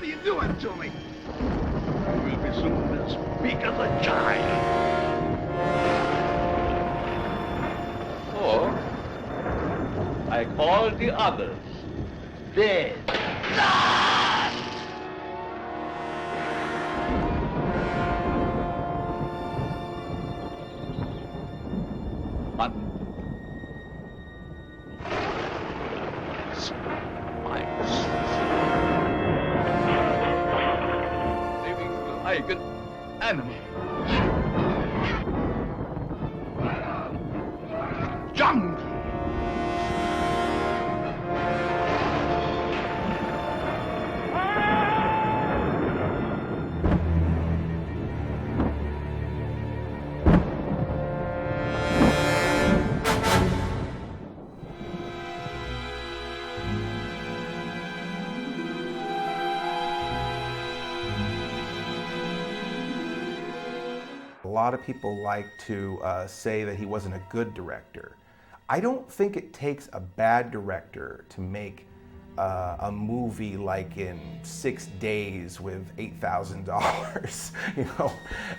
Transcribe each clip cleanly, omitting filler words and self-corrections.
are you doing to me? You will be soon as big as a giant. Or like all the others, dead. Like an animal. Jungle. A lot of people like to say that he wasn't a good director. I don't think it takes a bad director to make a movie like in 6 days with $8,000. You know,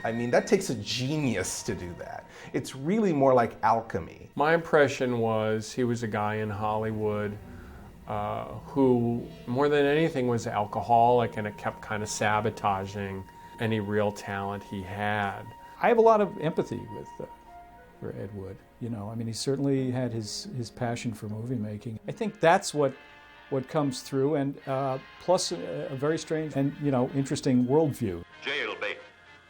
I mean, that takes a genius to do that. It's really more like alchemy. My impression was he was a guy in Hollywood who, more than anything, was alcoholic, and it kept kind of sabotaging any real talent he had. I have a lot of empathy for Ed Wood. You know, I mean, he certainly had his passion for movie making. I think that's what comes through, and plus a very strange and, you know, interesting worldview. Jailbait,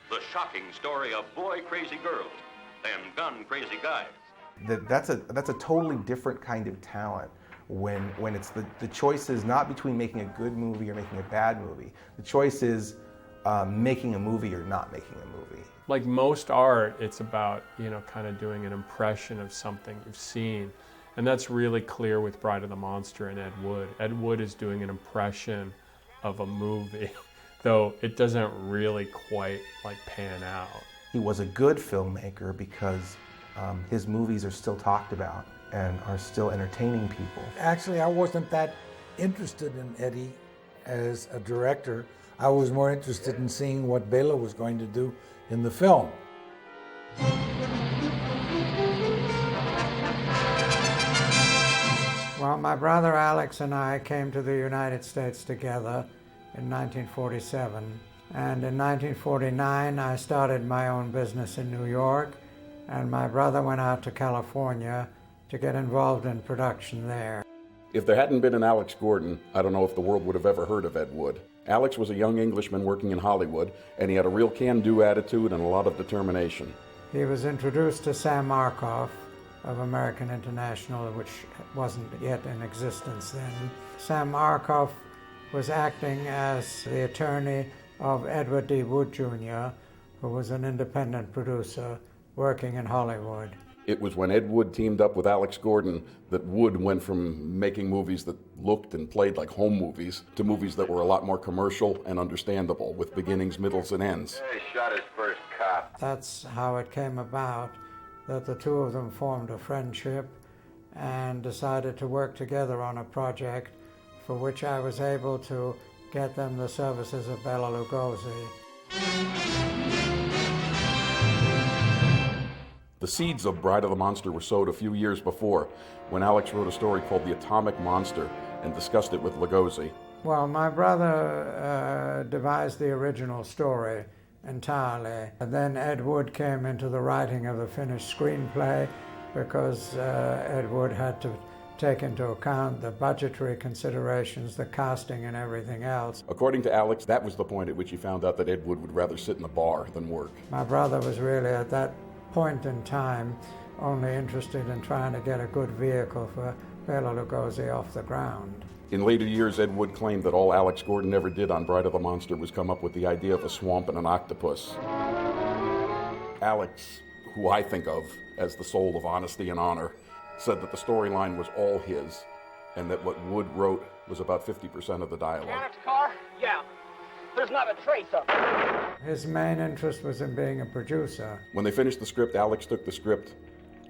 the shocking story of boy crazy girls and gun crazy guys. That's a totally different kind of talent when it's the choice is not between making a good movie or making a bad movie. The choice is making a movie or not making a movie. Like most art, it's about, you know, kind of doing an impression of something you've seen. And that's really clear with Bride of the Monster and Ed Wood. Ed Wood is doing an impression of a movie, though it doesn't really quite like pan out. He was a good filmmaker because his movies are still talked about and are still entertaining people. Actually, I wasn't that interested in Eddie as a director. I was more interested in seeing what Bela was going to do in the film. Well, my brother Alex and I came to the United States together in 1947. And in 1949, I started my own business in New York, and my brother went out to California to get involved in production there. If there hadn't been an Alex Gordon, I don't know if the world would have ever heard of Ed Wood. Alex was a young Englishman working in Hollywood, and he had a real can-do attitude and a lot of determination. He was introduced to Sam Markoff of American International, which wasn't yet in existence then. Sam Markoff was acting as the attorney of Edward D. Wood Jr., who was an independent producer working in Hollywood. It was when Ed Wood teamed up with Alex Gordon that Wood went from making movies that looked and played like home movies to movies that were a lot more commercial and understandable, with beginnings, middles, and ends. He shot his first cop. That's how it came about, that the two of them formed a friendship and decided to work together on a project for which I was able to get them the services of Bela Lugosi. The seeds of Bride of the Monster were sowed a few years before, when Alex wrote a story called The Atomic Monster and discussed it with Lugosi. Well, my brother devised the original story entirely. And then Ed Wood came into the writing of the finished screenplay because Ed Wood had to take into account the budgetary considerations, the casting and everything else. According to Alex, that was the point at which he found out that Ed Wood would rather sit in a bar than work. My brother was really at that point in time only interested in trying to get a good vehicle for Bela Lugosi off the ground. In later years, Ed Wood claimed that all Alex Gordon ever did on Bride of the Monster was come up with the idea of a swamp and an octopus. Alex, who I think of as the soul of honesty and honor, said that the storyline was all his, and that what Wood wrote was about 50% of the dialogue. Alex car? Yeah. There's not a trace of it. His main interest was in being a producer. When they finished the script, Alex took the script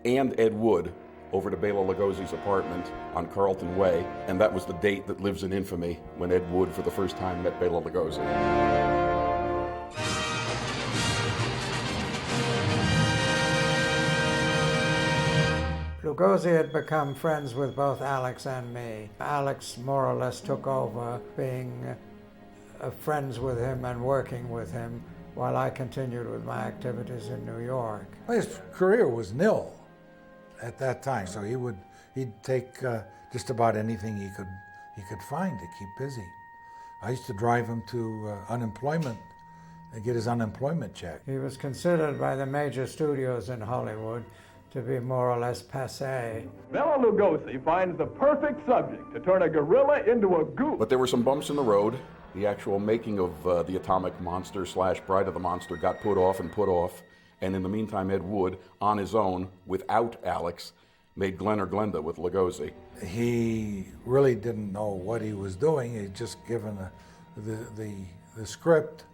and Ed Wood over to Bela Lugosi's apartment on Carlton Way, and that was the date that lives in infamy when Ed Wood for the first time met Bela Lugosi. Lugosi had become friends with both Alex and me. Alex more or less took over being friends with him and working with him while I continued with my activities in New York. His career was nil at that time, so he'd take just about anything he could find to keep busy. I used to drive him to unemployment and get his unemployment check. He was considered by the major studios in Hollywood to be more or less passé. Bela Lugosi finds the perfect subject to turn a gorilla into a goose. But there were some bumps in the road. The actual making of The Atomic Monster / Bride of the Monster got put off, and in the meantime Ed Wood, on his own, without Alex, made Glen or Glenda with Lugosi. He really didn't know what he was doing. He'd just given the script.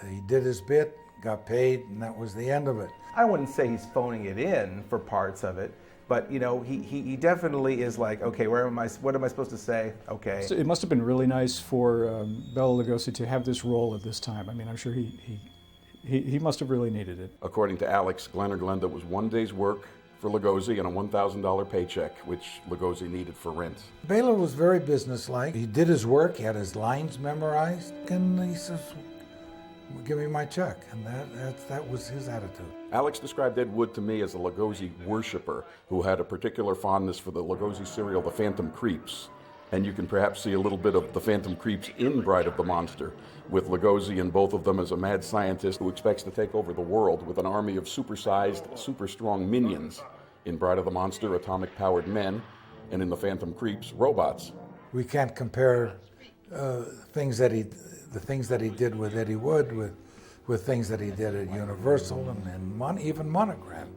He did his bit, got paid, and that was the end of it. I wouldn't say he's phoning it in for parts of it, but you know, he definitely is like, okay, what am I supposed to say? Okay. So it must have been really nice for Bela Lugosi to have this role at this time. I mean, I'm sure he must have really needed it. According to Alex, Glen or Glenda was one day's work for Lugosi and a $1,000 paycheck, which Lugosi needed for rent. Bela was very businesslike. He did his work, he had his lines memorized, and he says, give me my check, and that was his attitude. Alex described Ed Wood to me as a Lugosi worshiper who had a particular fondness for the Lugosi serial, The Phantom Creeps. And you can perhaps see a little bit of The Phantom Creeps in Bride of the Monster, with Lugosi and both of them as a mad scientist who expects to take over the world with an army of super-sized, super-strong minions. In Bride of the Monster, atomic-powered men, and in The Phantom Creeps, robots. We can't compare the things that he did with Eddie Wood with things that he did at Universal and even Monogram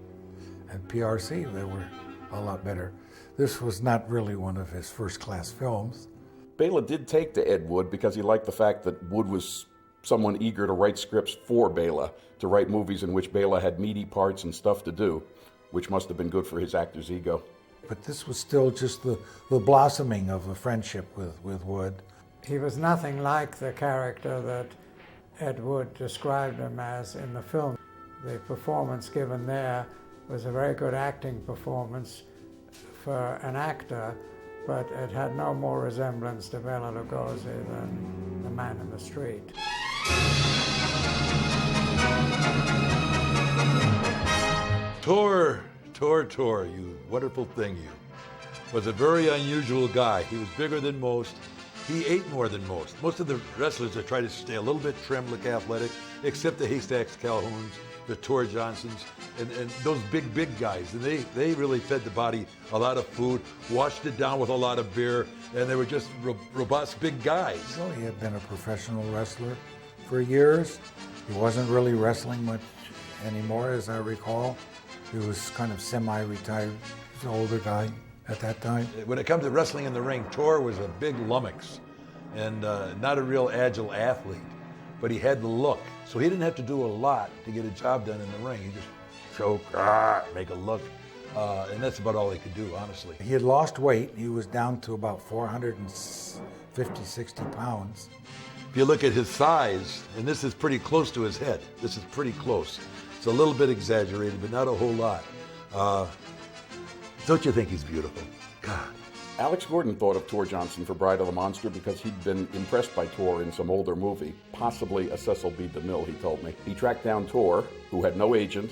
and PRC. They were a lot better. This was not really one of his first-class films. Bela did take to Ed Wood because he liked the fact that Wood was someone eager to write scripts for Bela, to write movies in which Bela had meaty parts and stuff to do, which must have been good for his actor's ego. But this was still just the blossoming of a friendship with Wood. He was nothing like the character that Ed Wood described him as in the film. The performance given there was a very good acting performance for an actor, but it had no more resemblance to Bela Lugosi than the man in the street. Tor, you wonderful thing, you. Was a very unusual guy. He was bigger than most. He ate more than most. Most of the wrestlers that try to stay a little bit trim, look athletic, except the Haystacks Calhouns, the Tor Johnsons, and those big guys. And they really fed the body a lot of food, washed it down with a lot of beer, and they were just robust big guys. So he had been a professional wrestler for years. He wasn't really wrestling much anymore, as I recall. He was kind of semi-retired. He was an older guy at that time. When it comes to wrestling in the ring, Tor was a big lummox and not a real agile athlete, but he had the look. So he didn't have to do a lot to get a job done in the ring. He just choke, make a look, and that's about all he could do, honestly. He had lost weight. He was down to about 450, 60 pounds. If you look at his size, and this is pretty close to his head. This is pretty close. It's a little bit exaggerated, but not a whole lot. Don't you think he's beautiful? God. Alex Gordon thought of Tor Johnson for Bride of the Monster because he'd been impressed by Tor in some older movie, possibly a Cecil B. DeMille, he told me. He tracked down Tor, who had no agent,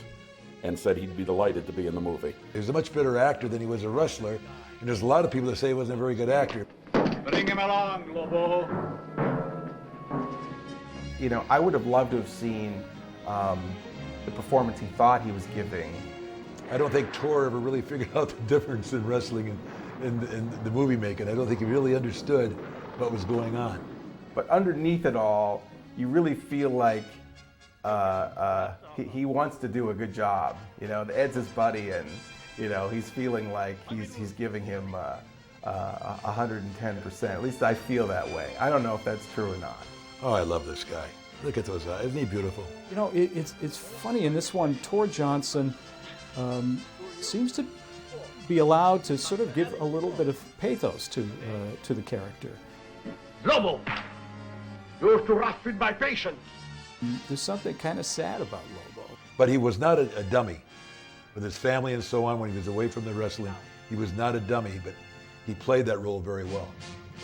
and said he'd be delighted to be in the movie. He was a much better actor than he was a wrestler, and there's a lot of people that say he wasn't a very good actor. Bring him along, Lobo. You know, I would have loved to have seen the performance he thought he was giving. I don't think Tor ever really figured out the difference in wrestling and the movie making. I don't think he really understood what was going on. But underneath it all, you really feel like he wants to do a good job. You know, Ed's his buddy, and you know he's feeling like he's giving him 110%. At least I feel that way. I don't know if that's true or not. Oh, I love this guy. Look at those eyes. Isn't he beautiful? You know, it's funny in this one. Tor Johnson seems to be allowed to sort of give a little bit of pathos to the character. Lobo, you're too rough with my patience. There's something kind of sad about Lobo. But he was not a dummy. With his family and so on, when he was away from the wrestling, he was not a dummy, but he played that role very well.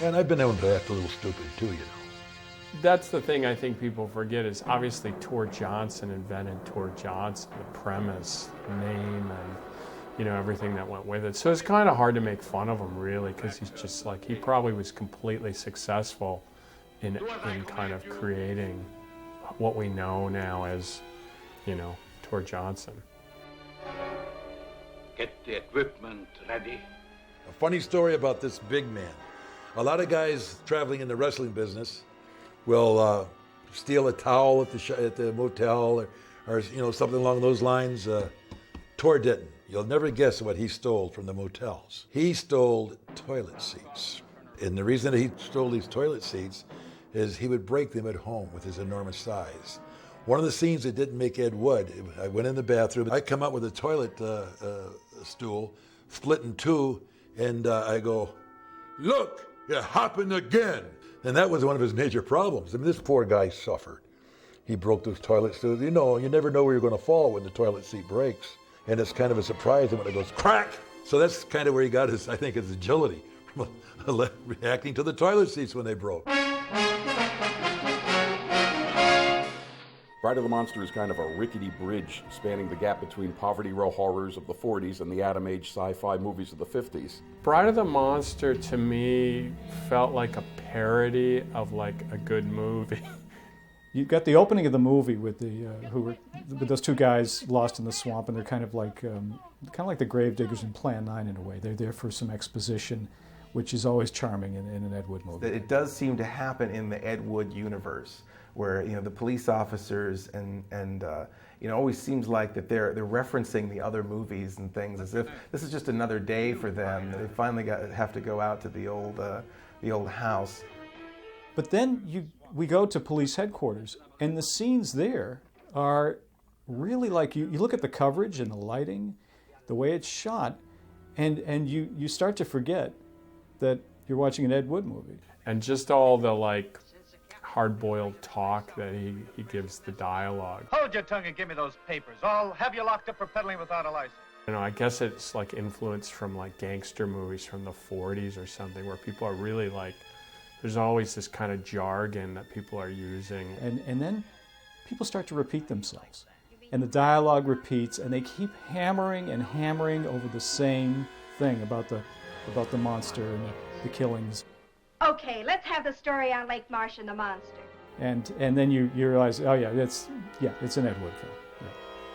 And I've been able to act a little stupid too, you know. That's the thing I think people forget is obviously Tor Johnson invented Tor Johnson, the premise, the name, and you know everything that went with it. So it's kind of hard to make fun of him really, because he's just like, he probably was completely successful in kind of creating what we know now as, you know, Tor Johnson. Get the equipment ready. A funny story about this big man. A lot of guys traveling in the wrestling business will steal a towel at the motel or you know, something along those lines. Tor didn't. You'll never guess what he stole from the motels. He stole toilet seats. And the reason that he stole these toilet seats is he would break them at home with his enormous size. One of the scenes that didn't make Ed Wood, I went in the bathroom, I come up with a toilet stool, split in two, and I go, "Look, it happened again." And that was one of his major problems. I mean, this poor guy suffered. He broke those toilet stools. You know, you never know where you're going to fall when the toilet seat breaks. And it's kind of a surprise when it goes crack. So that's kind of where he got his, I think, his agility, from reacting to the toilet seats when they broke. Bride of the Monster is kind of a rickety bridge spanning the gap between poverty row horrors of the 40s and the Atom Age sci-fi movies of the 50s. Bride of the Monster to me felt like a parody of like a good movie. You got the opening of the movie with with those two guys lost in the swamp, and they're kind of like the gravediggers in Plan 9 in a way. They're there for some exposition, which is always charming in an Ed Wood movie. It does seem to happen in the Ed Wood universe, where you know the police officers and you know, always seems like that they're referencing the other movies and things as if this is just another day for them. They finally have to go out to the old house. But then we go to police headquarters, and the scenes there are really like, you look at the coverage and the lighting, the way it's shot, and you start to forget that you're watching an Ed Wood movie. And just all the like hard-boiled talk that he gives the dialogue. Hold your tongue and give me those papers. I'll have you locked up for peddling without a license. You know, I guess it's like influenced from like gangster movies from the 40s or something, where people are really like, there's always this kind of jargon that people are using. And then people start to repeat themselves. And the dialogue repeats, and they keep hammering and hammering over the same thing about the monster and the killings. Okay, let's have the story on Lake Marsh and the monster. And then you realize, oh yeah, it's an Ed Wood film. Yeah.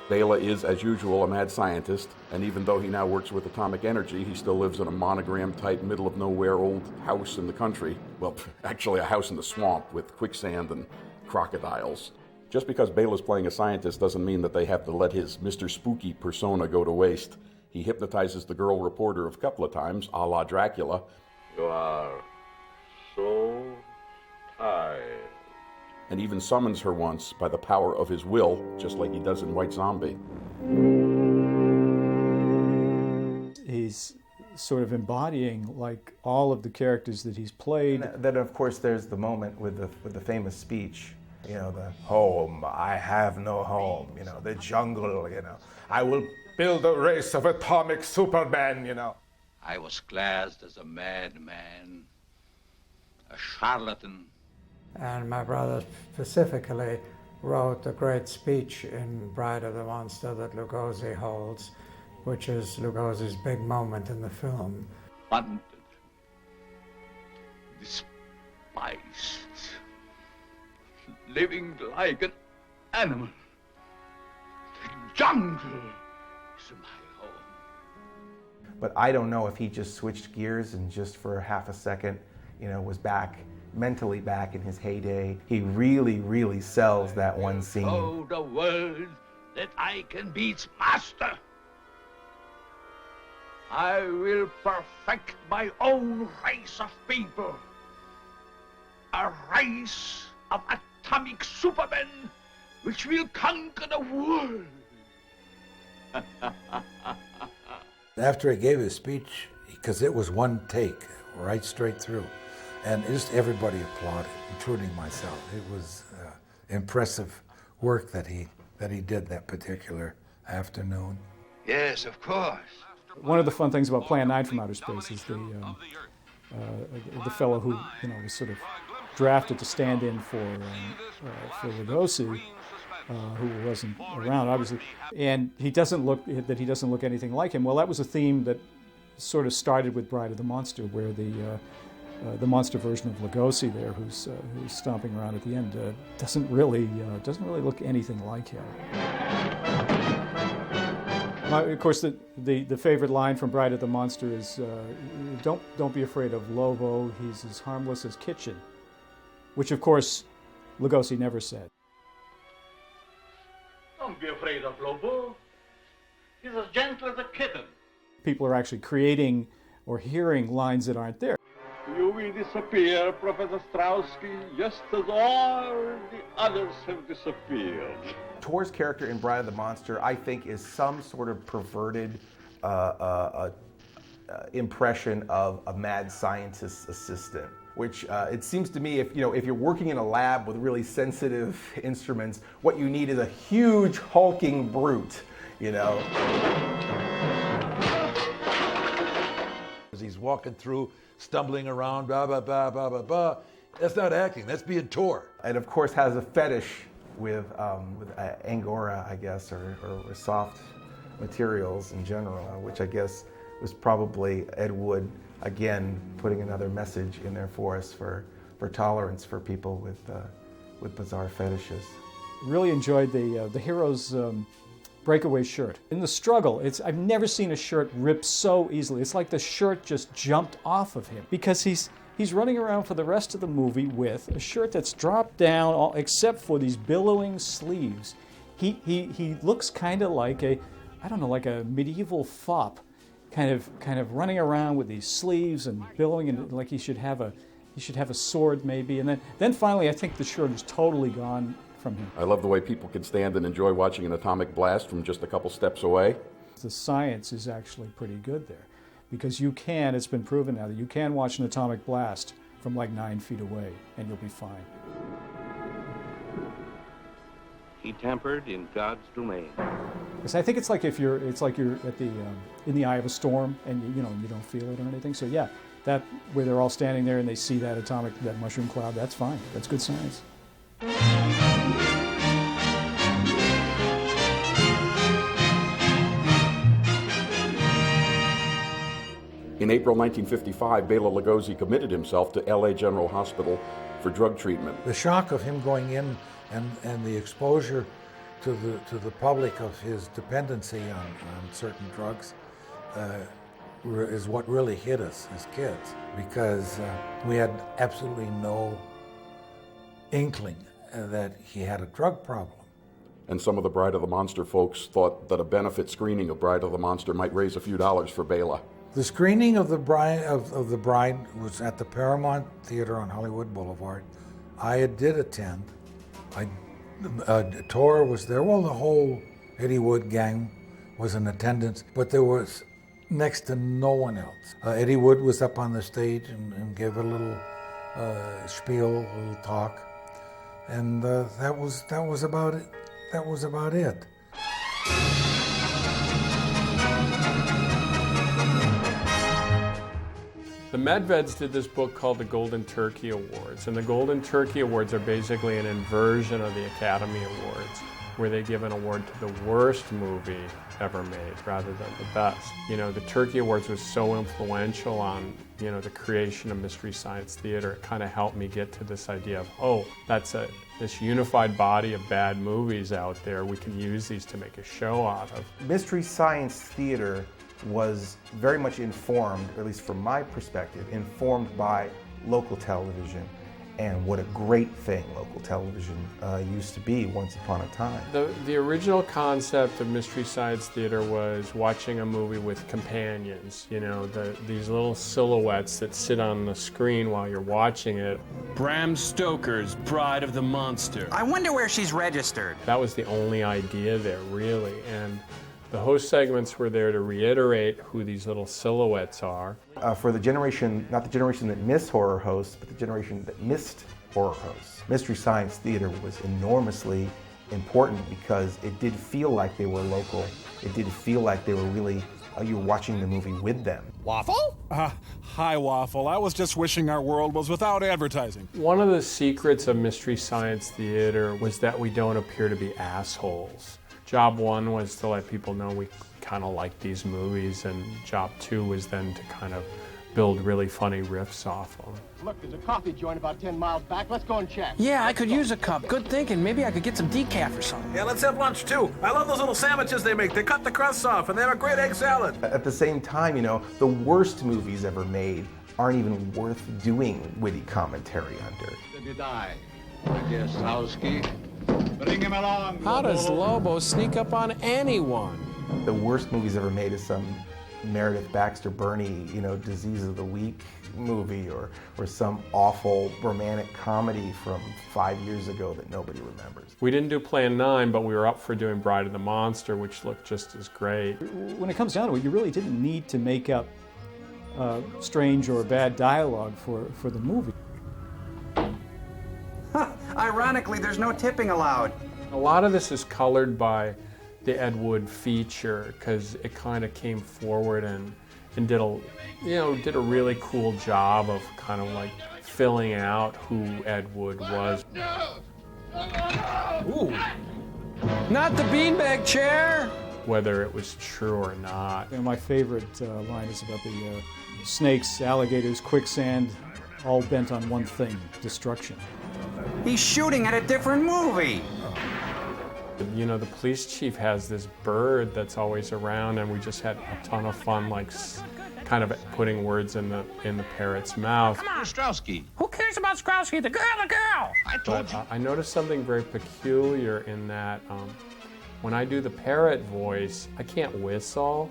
Bela is, as usual, a mad scientist, and even though he now works with atomic energy, he still lives in a monogram-type, middle-of-nowhere old house in the country. Well, actually a house in the swamp with quicksand and crocodiles. Just because Bela's playing a scientist doesn't mean that they have to let his Mr. Spooky persona go to waste. He hypnotizes the girl reporter a couple of times, a la Dracula. You are so tired. And even summons her once by the power of his will, just like he does in White Zombie. He's sort of embodying like all of the characters that he's played. And then of course there's the moment with the famous speech, you know, the home, I have no home, you know, the jungle, you know, I will build a race of atomic supermen, you know. I was classed as a madman, a charlatan. And my brother specifically wrote the great speech in Bride of the Monster that Lugosi holds, which is Lugosi's big moment in the film. Hunted, despised, living like an animal. The jungle is my home. But I don't know if he just switched gears and just for half a second, you know, was mentally back in his heyday. He really, really sells that one scene. Show the world that I can be its master. I will perfect my own race of people. A race of atomic supermen which will conquer the world. After he gave his speech, because it was one take, right straight through, and just everybody applauded, including myself. It was impressive work that he did that particular afternoon. Yes, of course. One of the fun things about Plan 9 from Outer Space is the fellow who was sort of drafted to stand in for Lugosi, who wasn't around, obviously, and he doesn't look anything like him. Well, that was a theme that sort of started with Bride of the Monster, where the monster version of Lugosi there, who's stomping around at the end, doesn't really look anything like him. Of course, the favorite line from Bride of the Monster is, "Don't be afraid of Lobo. He's as harmless as Kitchen," which, of course, Lugosi never said. Don't be afraid of Lobo. He's as gentle as a kitten. People are actually creating or hearing lines that aren't there. You will disappear, Professor Strowski, just as all the others have disappeared. Tor's character in Bride of the Monster, I think, is some sort of perverted impression of a mad scientist's assistant. Which it seems to me, if you're working in a lab with really sensitive instruments, what you need is a huge hulking brute, As he's walking through, stumbling around, blah, blah, blah, blah, blah, blah. That's not acting, that's being Tor. And of course has a fetish with Angora, I guess, or soft materials in general, which I guess was probably Ed Wood, again, putting another message in there for us for tolerance for people with bizarre fetishes. Really enjoyed the hero's breakaway shirt. In the struggle, I've never seen a shirt rip so easily. It's like the shirt just jumped off of him, because he's running around for the rest of the movie with a shirt that's dropped down, except for these billowing sleeves. He looks kind of like a medieval fop, kind of running around with these sleeves and billowing, and like he should have a sword maybe. And then finally, I think the shirt is totally gone from him. I love the way people can stand and enjoy watching an atomic blast from just a couple steps away. The science is actually pretty good there, because it's been proven now that you can watch an atomic blast from like 9 feet away and you'll be fine. He tampered in God's domain. Because I think it's like you're at the in the eye of a storm and you don't feel it or anything. So yeah, that where they're all standing there and they see that mushroom cloud, that's fine. That's good science. In April 1955, Bela Lugosi committed himself to LA General Hospital for drug treatment. The shock of him going in and the exposure to the public of his dependency on certain drugs is what really hit us as kids, because we had absolutely no inkling that he had a drug problem. And some of the Bride of the Monster folks thought that a benefit screening of Bride of the Monster might raise a few dollars for Bela. The screening of the Bride was at the Paramount Theater on Hollywood Boulevard. I did attend. Tor was there. Well, the whole Eddie Wood gang was in attendance, but there was next to no one else. Eddie Wood was up on the stage and gave a little spiel, a little talk, and that was about it. That was about it. The Medveds did this book called the Golden Turkey Awards, and the Golden Turkey Awards are basically an inversion of the Academy Awards, where they give an award to the worst movie ever made rather than the best. The Turkey Awards was so influential on, the creation of Mystery Science Theater. It kind of helped me get to this idea of, that's this unified body of bad movies out there. We can use these to make a show out of. Mystery Science Theater was very much informed, at least from my perspective, informed by local television, and what a great thing local television used to be once upon a time. The original concept of Mystery Science Theater was watching a movie with companions, these little silhouettes that sit on the screen while you're watching it. Bram Stoker's Bride of the Monster. I wonder where she's registered. That was the only idea there, really. And The host segments were there to reiterate who these little silhouettes are. For the generation, not the generation that missed horror hosts, but the generation that missed horror hosts, Mystery Science Theater was enormously important because it did feel like they were local. It did feel like they were really, you were watching the movie with them. Waffle? Hi, Waffle. I was just wishing our world was without advertising. One of the secrets of Mystery Science Theater was that we don't appear to be assholes. Job one was to let people know we kind of like these movies, and job two was then to kind of build really funny riffs off them. Look, there's a coffee joint about 10 miles back. Let's go and check. Yeah, I could use a cup. Good thinking. Maybe I could get some decaf or something. Yeah, let's have lunch too. I love those little sandwiches they make. They cut the crusts off and they have a great egg salad. At the same time, you know, the worst movies ever made aren't even worth doing witty commentary under. Did you die? I guess Strowski. Bring him along. How does Lobo sneak up on anyone? The worst movies ever made is some Meredith Baxter Birney, you know, Disease of the Week movie, or some awful romantic comedy from 5 years ago that nobody remembers. We didn't do Plan 9, but we were up for doing Bride of the Monster, which looked just as great. When it comes down to it, you really didn't need to make up strange or bad dialogue for the movie. Ironically, there's no tipping allowed. A lot of this is colored by the Ed Wood feature, because it kind of came forward and did a really cool job of kind of like filling out who Ed Wood was. Ooh. Not the beanbag chair! Whether it was true or not. You know, my favorite line is about the snakes, alligators, quicksand, all bent on one thing: destruction. He's shooting at a different movie. You know, the police chief has this bird that's always around, and we just had a ton of fun, like kind of putting words in the parrot's mouth. Come on, Strowski. Who cares about Strowski? The girl, the girl. I told you. I noticed something very peculiar in that when I do the parrot voice, I can't whistle,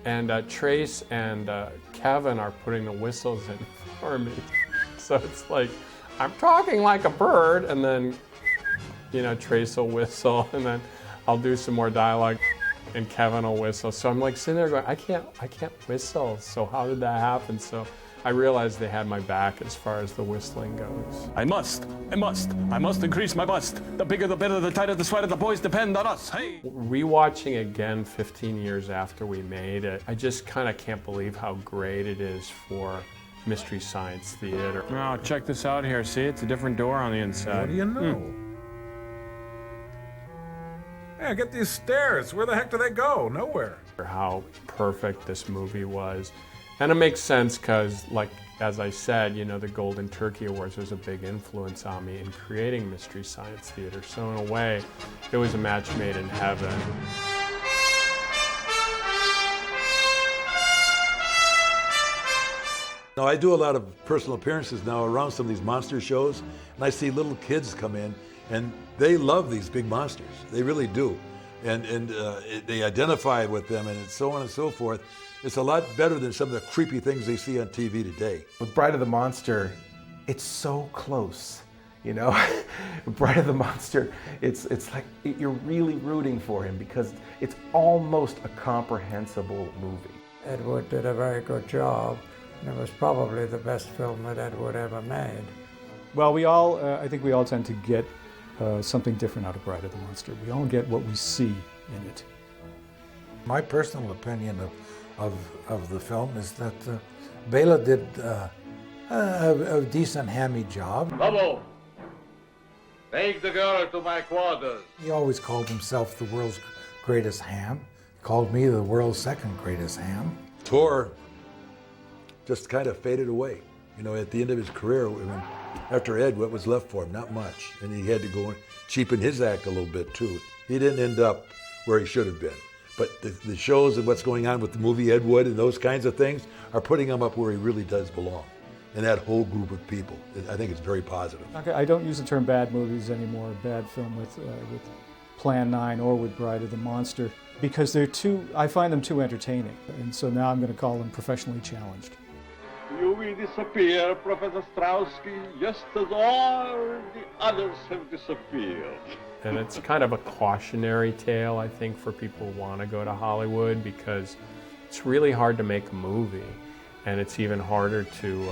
and Trace and Kevin are putting the whistles in for me. So it's like I'm talking like a bird, and then, you know, Trace will whistle, and then I'll do some more dialogue, and Kevin will whistle. So I'm like sitting there going, I can't whistle. So how did that happen? So I realized they had my back as far as the whistling goes. I must increase my bust. The bigger, the better, the tighter, the sweater. The boys depend on us. Hey. Rewatching again 15 years after we made it, I just kind of can't believe how great it is for Mystery Science Theater. Oh, check this out here. See, it's a different door on the inside. What do you know? Yeah, get these stairs. Where the heck do they go? Nowhere. How perfect this movie was. And it makes sense because, like, as I said, you know, the Golden Turkey Awards was a big influence on me in creating Mystery Science Theater. So in a way, it was a match made in heaven. Now, I do a lot of personal appearances now around some of these monster shows, and I see little kids come in, and they love these big monsters. They really do. And they identify with them, and so on and so forth. It's a lot better than some of the creepy things they see on TV today. With Bride of the Monster, it's so close, you know? Bride of the Monster, it's like you're really rooting for him because it's almost a comprehensible movie. Ed Wood did a very good job. And it was probably the best film that Ed Wood ever made. Well, I think we all tend to get something different out of Bride of the Monster. We all get what we see in it. My personal opinion of the film is that Bela did a decent hammy job. Lobo, take the girl to my quarters. He always called himself the world's greatest ham. He called me the world's second greatest ham. Tor just kind of faded away. You know, at the end of his career, I mean, after Ed, what was left for him? Not much. And he had to go and cheapen his act a little bit, too. He didn't end up where he should have been. But the shows and what's going on with the movie Ed Wood and those kinds of things are putting him up where he really does belong. And that whole group of people. I think it's very positive. Okay, I don't use the term bad movies anymore, bad film with Plan 9 or with Bride of the Monster, because I find them too entertaining. And so now I'm going to call them professionally challenged. You we disappear, Professor Strowski, just as all the others have disappeared. And it's kind of a cautionary tale, I think, for people who want to go to Hollywood, because it's really hard to make a movie, and it's even harder to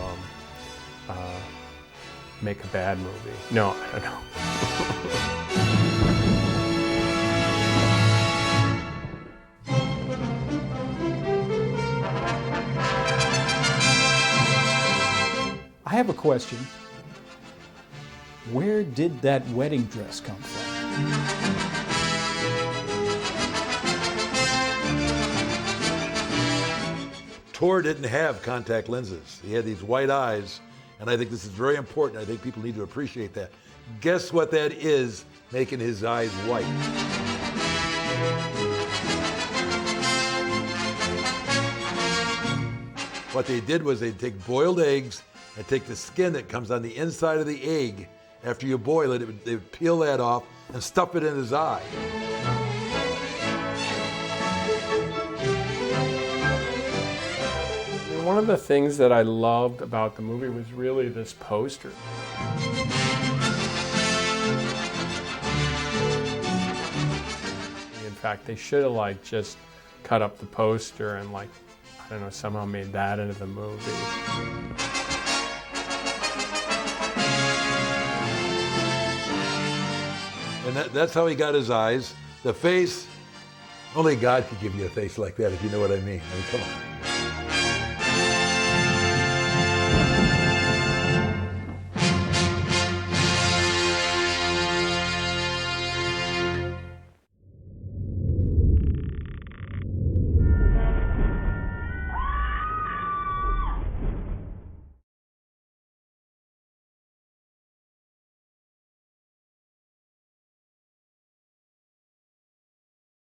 make a bad movie. No, I don't know. I have a question. Where did that wedding dress come from? Tor didn't have contact lenses. He had these white eyes, and I think this is very important. I think people need to appreciate that. Guess what that is making his eyes white? What they did was they'd take boiled eggs and take the skin that comes on the inside of the egg. After you boil it, they would peel that off and stuff it in his eye. One of the things that I loved about the movie was really this poster. In fact, they should have just cut up the poster and I don't know, somehow made that into the movie. And that's how he got his eyes. The face, only God could give you a face like that, if you know what I mean. I mean, come on.